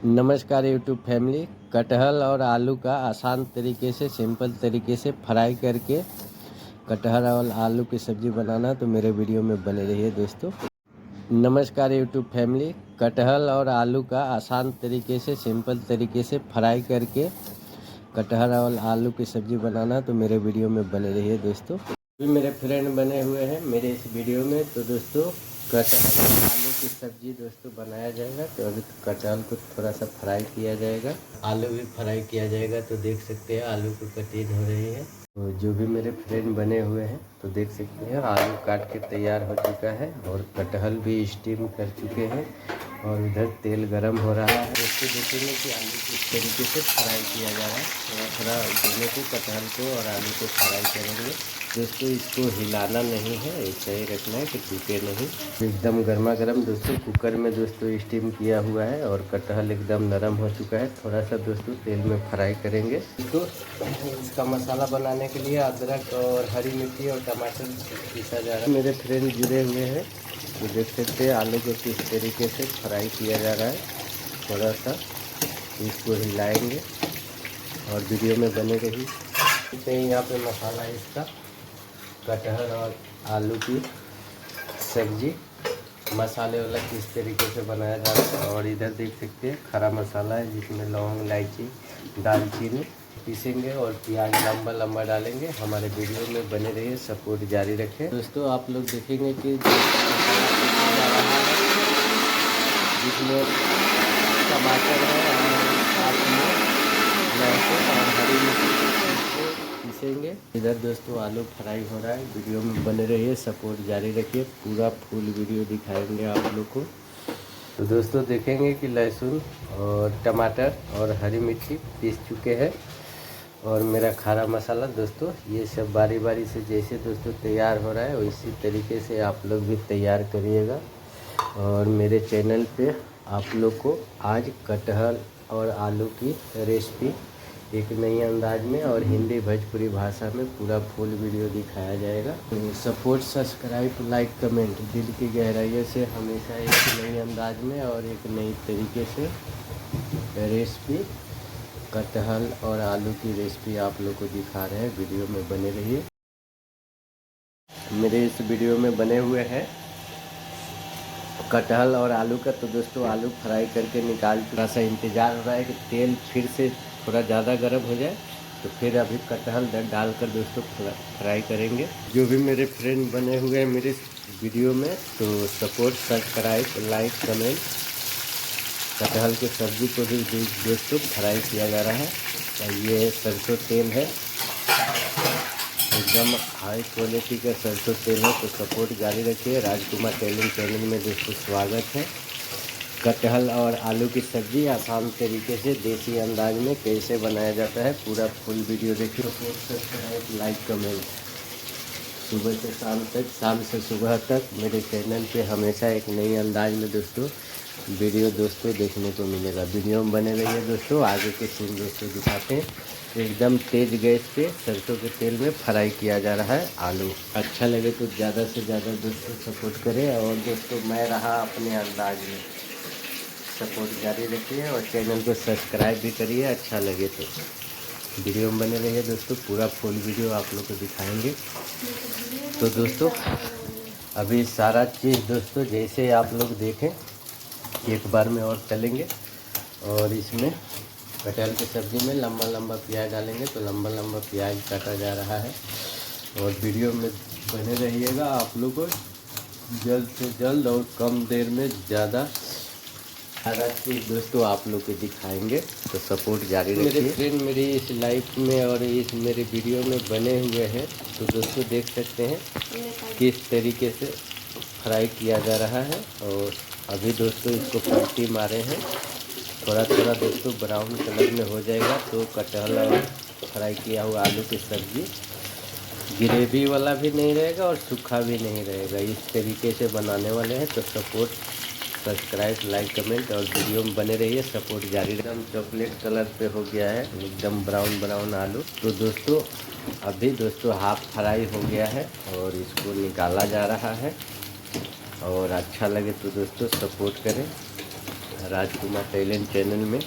नमस्कार YouTube family. कटहल और आलू का आसान तरीके से सिंपल तरीके से फ्राई करके कटहल और आलू की सब्ज़ी बनाना, तो मेरे वीडियो में बने रहिए दोस्तों। नमस्कार यूट्यूब फैमिली। कटहल और आलू का आसान तरीके से सिंपल तरीके से फ्राई करके कटहल और आलू की सब्ज़ी बनाना, तो मेरे वीडियो में बने रहिए दोस्तों। भी मेरे फ्रेंड बने हुए हैं मेरे इस वीडियो में। तो दोस्तों कटहल और आलू की सब्ज़ी दोस्तों बनाया जाएगा। तो अभी कटहल को थोड़ा सा फ्राई किया जाएगा, आलू भी फ्राई किया जाएगा। तो देख सकते हैं आलू को कटिंग हो रही है। तो जो भी मेरे फ्रेंड बने हुए हैं तो देख सकते हैं आलू काट के तैयार हो चुका है और कटहल भी स्टीम कर चुके हैं और इधर तेल गरम हो रहा है। इसको देखेंगे कि आलू किस तरीके से फ्राई किया जा रहा है। थोड़ा थोड़ा दोनों को, कटहल को और आलू को फ्राई करेंगे दोस्तों। इसको हिलाना नहीं है, ऐसा ही रखना है कि टूटे नहीं। एकदम गर्मा गर्म दोस्तों कुकर में दोस्तों स्टीम किया हुआ है और कटहल एकदम नरम हो चुका है। थोड़ा सा दोस्तों तेल में फ्राई करेंगे। तो इसका मसाला बनाने के लिए अदरक और हरी मिर्ची और टमाटर पीसा जा रहा है। मेरे फ्रेंड जुड़े हुए हैं तो देख सकते हैं आलू को किस तरीके से फ्राई किया जा रहा है। थोड़ा सा इसको हिलाएंगे और वीडियो में बने रहिए। यहाँ पे मसाला इसका कटहल और आलू की सब्जी मसाले वाला किस तरीके से बनाया जा रहा है। और इधर देख सकते हैं खड़ा मसाला है जिसमें लौंग, इलायची, दालचीनी पीसेंगे और प्याज लंबा लंबा डालेंगे। हमारे वीडियो में बने रहिए, सपोर्ट जारी रखें दोस्तों। आप लोग देखेंगे कि जिसमें टमाटर है और साथ में लहसुन और हरी मिर्ची पीसेंगे। इधर दोस्तों आलू फ्राई हो रहा है। वीडियो में बने रहिए, सपोर्ट जारी रखिए। पूरा फुल वीडियो दिखाएंगे आप लोग को। तो दोस्तों देखेंगे कि लहसुन और टमाटर और हरी मिर्ची पीस चुके हैं और मेरा खारा मसाला दोस्तों ये सब बारी बारी से जैसे दोस्तों तैयार हो रहा है उसी तरीके से आप लोग भी तैयार करिएगा। और मेरे चैनल पे आप लोग को आज कटहल और आलू की रेसिपी एक नई अंदाज में और हिंदी भोजपुरी भाषा में पूरा फुल वीडियो दिखाया जाएगा। तो सपोर्ट, सब्सक्राइब, लाइक, कमेंट दिल की गहराइयों से हमेशा एक नई अंदाज में और एक नई तरीके से रेसिपी कटहल और आलू की रेसिपी आप लोग को दिखा रहे हैं। वीडियो में बने रहिए। मेरे इस वीडियो में बने हुए हैं कटहल और आलू का। तो दोस्तों आलू फ्राई करके निकाल, थोड़ा सा इंतज़ार हो रहा है कि तेल फिर से थोड़ा ज़्यादा गर्म हो जाए। तो फिर अभी कटहल डालकर दोस्तों फ्राई करेंगे। जो भी मेरे फ्रेंड बने हुए हैं मेरे वीडियो में तो सपोर्ट, सब्सक्राइब, लाइक, कमेंट। कटहल की सब्ज़ी को भी दोस्तों फ्राई किया जा रहा है। ये सरसों तेल है, एकदम हाई क्वालिटी का सरसों तेल है। तो सपोर्ट जारी रखिए। राजकुमार टेलिंग चैनल में दोस्तों स्वागत है। कटहल और आलू की सब्ज़ी आसान तरीके से देसी अंदाज में कैसे बनाया जाता है पूरा फुल वीडियो देखिए। Support, subscribe, like, comment. सुबह से शाम तक, शाम से सुबह तक मेरे चैनल पे हमेशा एक नई अंदाज में दोस्तों वीडियो दोस्तों देखने को मिलेगा। वीडियो में बने रहिए दोस्तों। आगे के सीन दोस्तों दिखाते हैं। एकदम तेज़ गैस पे सरसों के तेल में फ्राई किया जा रहा है आलू। अच्छा लगे तो ज़्यादा से ज़्यादा दोस्तों सपोर्ट करें। और दोस्तों मैं रहा अपने अंदाज में, सपोर्ट जारी रखिए और चैनल को सब्सक्राइब भी करिए अच्छा लगे तो। वीडियो में बने रहिए दोस्तों, पूरा फुल वीडियो आप लोग को दिखाएंगे। तो दोस्तों अभी सारा चीज़ दोस्तों जैसे आप लोग देखें एक बार में और तलेंगे। और इसमें कटहल की सब्ज़ी में लंबा लंबा प्याज डालेंगे। तो लंबा लंबा प्याज काटा जा रहा है और वीडियो में बने रहिएगा। आप लोग को जल्द से जल्द और कम देर में ज़्यादा सारा चीज़ दोस्तों आप लोग को दिखाएंगे। तो सपोर्ट जारी रखिए। मेरे फ्रेंड मेरी इस लाइफ में और इस मेरे वीडियो में बने हुए हैं। तो दोस्तों देख सकते हैं किस तरीके से फ्राई किया जा रहा है। और अभी दोस्तों इसको पलटी मारे हैं। थोड़ा थोड़ा दोस्तों ब्राउन कलर में हो जाएगा तो कटहल और फ्राई किया हुआ आलू की सब्ज़ी ग्रेवी वाला भी नहीं रहेगा और सूखा भी नहीं रहेगा। इस तरीके से बनाने वाले हैं। तो सपोर्ट, सब्सक्राइब, लाइक, कमेंट और वीडियो में बने रहिए। सपोर्ट जारी। एकदम चॉकलेट कलर पे हो गया है, एकदम ब्राउन ब्राउन आलू। तो दोस्तों अभी दोस्तों हाफ फ्राई हो गया है और इसको निकाला जा रहा है। और अच्छा लगे तो दोस्तों सपोर्ट करें। राजकुमार टैलेंट चैनल में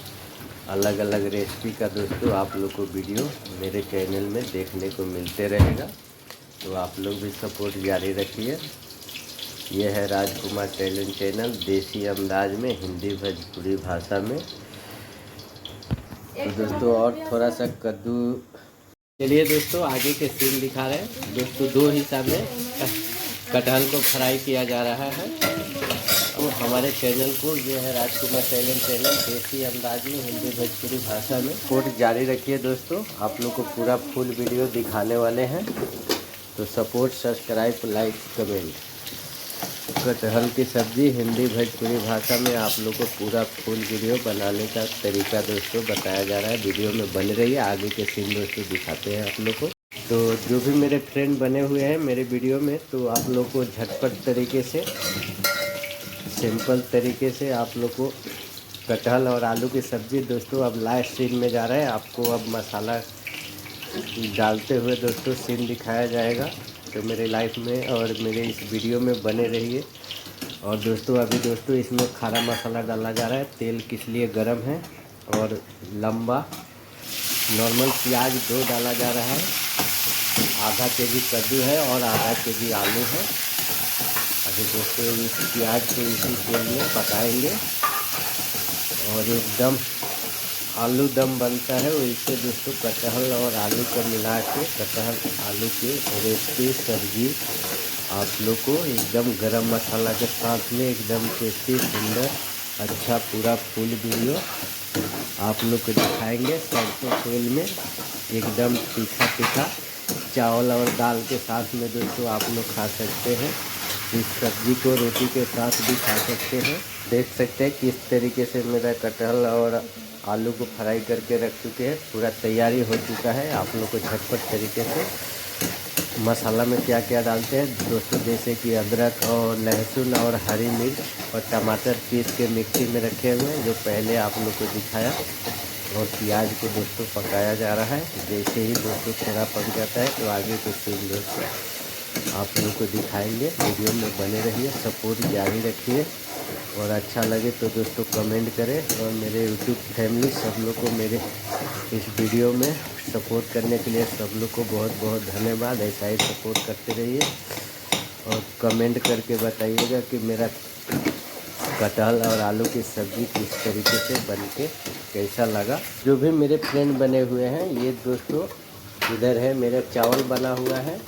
अलग अलग रेसिपी का दोस्तों आप लोग को वीडियो मेरे चैनल में देखने को मिलते रहेगा। तो आप लोग भी सपोर्ट जारी रखिए। यह है राजकुमार टैलेंट चैनल, देसी अंदाज में हिंदी भोजपुरी भाषा में। तो दोस्तों और थोड़ा सा कद्दू, चलिए दोस्तों आगे के सीन दिखा रहे हैं। दोस्तों दो हिस्सा में कटहल को फ्राई किया जा रहा है। तो हमारे चैनल को, ये है राजकुमार टैलेंट चैनल, देसी अंदाज में हिंदी भोजपुरी भाषा में। सपोर्ट जारी रखिए दोस्तों, आप लोग को पूरा फुल वीडियो दिखाने वाले हैं। तो सपोर्ट, सब्सक्राइब, लाइक, कमेंट। कटहल की सब्ज़ी हिंदी भोजपुरी भाषा में आप लोग को पूरा फुल वीडियो बनाने का तरीका दोस्तों बताया जा रहा है। वीडियो में बन रही है, आगे के सीन दोस्तों दिखाते हैं आप लोग को। तो जो भी मेरे फ्रेंड बने हुए हैं मेरे वीडियो में, तो आप लोग को झटपट तरीके से, सिंपल तरीके से आप लोग को कटहल और आलू की सब्ज़ी दोस्तों अब लास्ट सीन में जा रहे हैं। आपको अब मसाला डालते हुए दोस्तों सीन दिखाया जाएगा। तो मेरे लाइफ में और मेरे इस वीडियो में बने रहिए। और दोस्तों अभी दोस्तों इसमें खड़ा मसाला डाला जा रहा है। तेल किस लिए गर्म है, और लंबा नॉर्मल प्याज 2 डाला जा रहा है। आधा केजी कद्दू है और आधा केजी आलू है। अभी दोस्तों इस प्याज को इसी तेल में पकाएंगे और एकदम आलू दम बनता है वैसे दोस्तों कटहल और आलू को मिला के कटहल आलू की रेसिपी सब्जी आप लोग को एकदम गरम मसाला के साथ में एकदम टेस्टी, सुंदर, अच्छा पूरा फुल वीडियो आप लोग को दिखाएंगे। सरसों तेल में एकदम तीखा तीखा चावल और दाल के साथ में दोस्तों आप लोग खा सकते हैं। इस सब्ज़ी को रोटी के साथ भी खा सकते हैं। देख सकते हैं किस तरीके से मेरा कटहल और आलू को फ्राई करके रख चुके हैं। पूरा तैयारी हो चुका है। आप लोग को झटपट तरीके से मसाला में क्या क्या डालते हैं दोस्तों, जैसे कि अदरक और लहसुन और हरी मिर्च और टमाटर पीस के मिक्सी में रखे हुए हैं, जो पहले आप लोग को दिखाया। और प्याज को दोस्तों पकाया जा रहा है। जैसे ही दोस्तों थोड़ा पक जाता है तो आगे के सीन दोस्तों आप लोग को दिखाएंगे। वीडियो में बने रहिए, सपोर्ट जारी रखिए। और अच्छा लगे तो दोस्तों कमेंट करें। और मेरे यूट्यूब फैमिली सब लोग को मेरे इस वीडियो में सपोर्ट करने के लिए सब लोग को बहुत बहुत धन्यवाद। ऐसा ही सपोर्ट करते रहिए और कमेंट करके बताइएगा कि मेरा कटहल और आलू की सब्ज़ी किस तरीके से बन के कैसा लगा। जो भी मेरे फ्रेंड बने हुए हैं, ये दोस्तों इधर है मेरा चावल बना हुआ है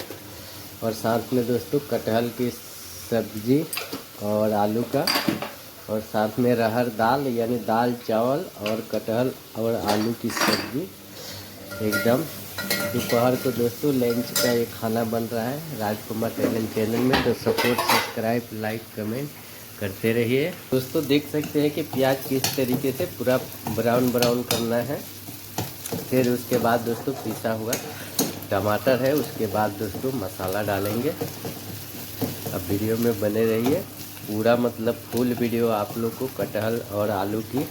और साथ में दोस्तों कटहल की सब्ज़ी और आलू का, और साथ में रहर दाल यानी दाल चावल और कटहल और आलू की सब्ज़ी। एकदम दोपहर को दोस्तों लंच का ये खाना बन रहा है राजकुमार टैलेंट चैनल में। तो सपोर्ट, सब्सक्राइब, लाइक, कमेंट करते रहिए। दोस्तों देख सकते हैं कि प्याज किस तरीके से पूरा ब्राउन ब्राउन करना है। फिर उसके बाद दोस्तों पिसा हुआ टमाटर है, उसके बाद दोस्तों मसाला डालेंगे। अब वीडियो में बने रहिए, पूरा मतलब फुल वीडियो आप लोग को कटहल और आलू की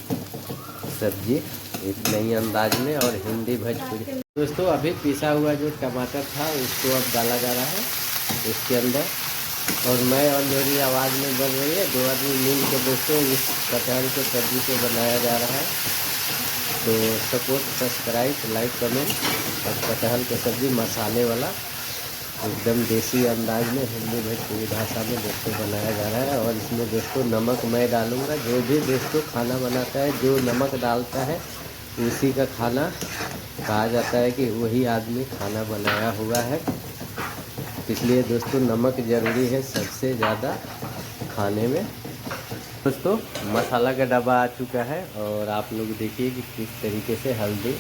सब्जी एक नई अंदाज में और हिंदी भोजपुरी। दोस्तों अभी पिसा हुआ जो टमाटर था उसको अब डाला जा रहा है इसके अंदर, और मैं और मेरी आवाज़ में बन रही है। 2 आदमी मिल के दोस्तों इस कटहल के सब्जी को बनाया जा रहा है। तो सपोर्ट, सब्सक्राइब, लाइक, कमेंट। और कटहल की सब्ज़ी मसाले वाला एकदम देसी अंदाज में हिंदी भोजपुरी भाषा में दोस्तों बनाया जा रहा है। और इसमें दोस्तों नमक मैं डालूँगा। जो भी दोस्तों खाना बनाता है, जो नमक डालता है उसी का खाना कहा जाता है कि वही आदमी खाना बनाया हुआ है। इसलिए दोस्तों नमक ज़रूरी है सबसे ज़्यादा खाने में। दोस्तों मसाला का डब्बा आ चुका है और आप लोग देखिए कि किस तरीके से हल्दी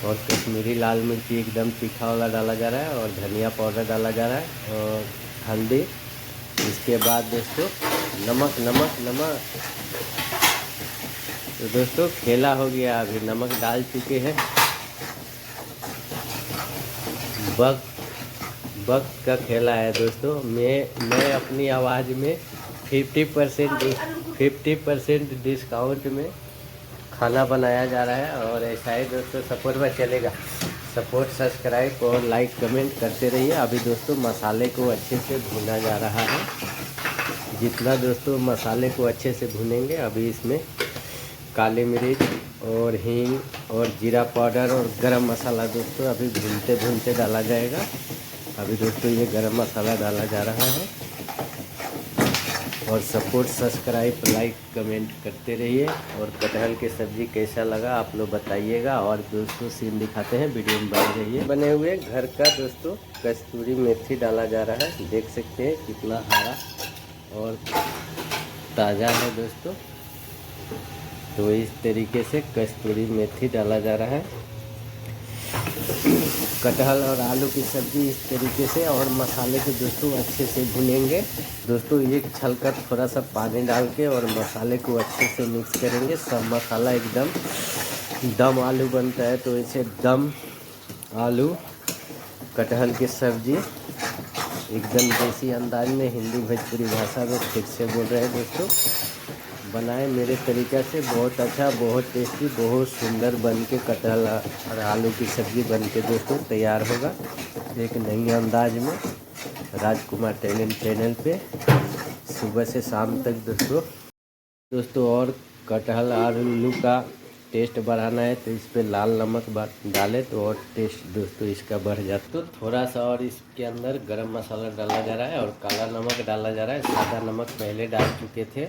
और कश्मीरी लाल मिर्ची एकदम तीखा वाला डाला जा रहा है और धनिया पाउडर डाला जा रहा है और हल्दी। इसके बाद दोस्तों नमक नमक नमक। तो दोस्तों खेला हो गया, अभी नमक डाल चुके हैं। वक्त का खेला है दोस्तों। मैं अपनी आवाज़ में 50% डिस्काउंट में खाना बनाया जा रहा है। और ऐसा ही दोस्तों सपोर्ट में चलेगा। सपोर्ट, सब्सक्राइब और लाइक, कमेंट करते रहिए। अभी दोस्तों मसाले को अच्छे से भूना जा रहा है। जितना दोस्तों मसाले को अच्छे से भुनेंगे, अभी इसमें काले मिर्च और हींग और जीरा पाउडर और गरम मसाला दोस्तों अभी भूनते भूनते डाला जाएगा। अभी दोस्तों ये गरम मसाला डाला जा रहा है। और सपोर्ट, सब्सक्राइब, लाइक, कमेंट करते रहिए। और कटहल की सब्ज़ी कैसा लगा आप लोग बताइएगा। और दोस्तों सीन दिखाते हैं, वीडियो में बने रहिए। बने हुए घर का दोस्तों कस्तूरी मेथी डाला जा रहा है। देख सकते हैं कितना हरा और ताज़ा है दोस्तों। तो इस तरीके से कस्तूरी मेथी डाला जा रहा है। कटहल और आलू की सब्ज़ी इस तरीके से और मसाले को दोस्तों अच्छे से भुनेंगे। दोस्तों एक छलकत थोड़ा सा पानी डाल के और मसाले को अच्छे से मिक्स करेंगे। सब मसाला एकदम दम आलू बनता है, तो इसे दम आलू कटहल की सब्ज़ी एकदम देसी अंदाज में, हिंदी भोजपुरी भाषा में ठीक से बोल रहे हैं दोस्तों। बनाए मेरे तरीक़ा से, बहुत अच्छा, बहुत टेस्टी, बहुत सुंदर बन के कटहल और आलू की सब्ज़ी बन के दोस्तों तैयार होगा एक नई अंदाज में राजकुमार टैलेंट चैनल पे सुबह से शाम तक दोस्तों। और कटहल और आलू का टेस्ट बढ़ाना है तो इस पर लाल नमक डालें तो और टेस्ट दोस्तों इसका बढ़ जाता। तो थोड़ा सा और इसके अंदर गरम मसाला डाला जा रहा है और काला नमक डाला जा रहा है। सादा नमक पहले डाल चुके थे।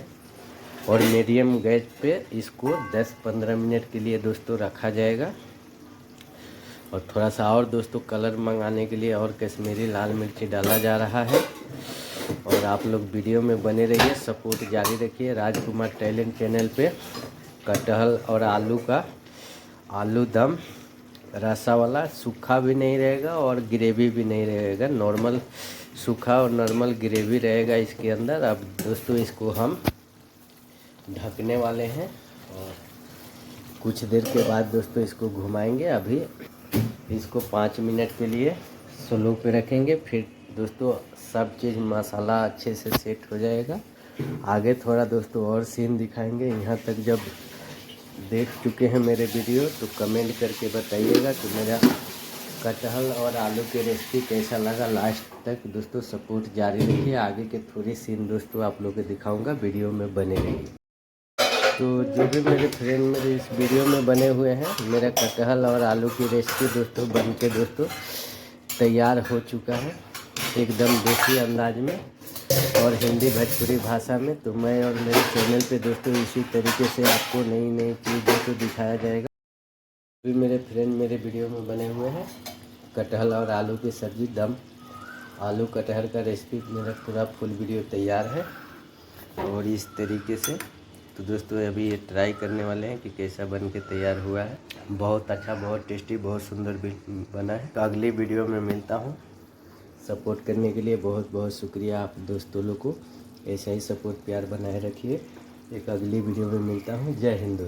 और मीडियम गैस पे इसको 10-15 मिनट के लिए दोस्तों रखा जाएगा। और थोड़ा सा और दोस्तों कलर मंगाने के लिए और कश्मीरी लाल मिर्ची डाला जा रहा है। और आप लोग वीडियो में बने रहिए, सपोर्ट जारी रखिए। राजकुमार टैलेंट चैनल पे कटहल और आलू का आलू दम रसा वाला, सूखा भी नहीं रहेगा और ग्रेवी भी नहीं रहेगा, नॉर्मल सूखा और नॉर्मल ग्रेवी रहेगा इसके अंदर। अब दोस्तों इसको हम ढकने वाले हैं और कुछ देर के बाद दोस्तों इसको घुमाएंगे। अभी इसको 5 मिनट के लिए स्लो पे रखेंगे, फिर दोस्तों सब चीज़ मसाला अच्छे से सेट हो जाएगा। आगे थोड़ा दोस्तों और सीन दिखाएंगे। यहाँ तक जब देख चुके हैं मेरे वीडियो तो कमेंट करके बताइएगा कि मेरा कटहल और आलू की रेसिपी कैसा लगा। लास्ट तक दोस्तों सपोर्ट जारी रखिए। आगे के थोड़ी सीन दोस्तों आप लोग को दिखाऊंगा, वीडियो में बने रहिए। तो जो भी मेरे फ्रेंड मेरे इस वीडियो में बने हुए हैं, मेरा कटहल और आलू की रेसिपी दोस्तों बन के दोस्तों तैयार हो चुका है एकदम देसी अंदाज में और हिंदी भोजपुरी भाषा में। तो मैं और मेरे चैनल पे दोस्तों इसी तरीके से आपको नई नई चीज़ों को दिखाया जाएगा। भी मेरे फ्रेंड मेरे वीडियो में बने हुए हैं, कटहल और आलू की सब्ज़ी दम आलू कटहल का रेसिपी मेरा पूरा फुल वीडियो तैयार है। और इस तरीके से तो दोस्तों अभी ये ट्राई करने वाले हैं कि कैसा बन के तैयार हुआ है। बहुत अच्छा, बहुत टेस्टी, बहुत सुंदर बना है। तो अगली वीडियो में मिलता हूँ। सपोर्ट करने के लिए बहुत बहुत शुक्रिया आप दोस्तों लोग को। ऐसा ही सपोर्ट प्यार बनाए रखिए। एक अगली वीडियो में मिलता हूँ। जय हिंद दोस्तों।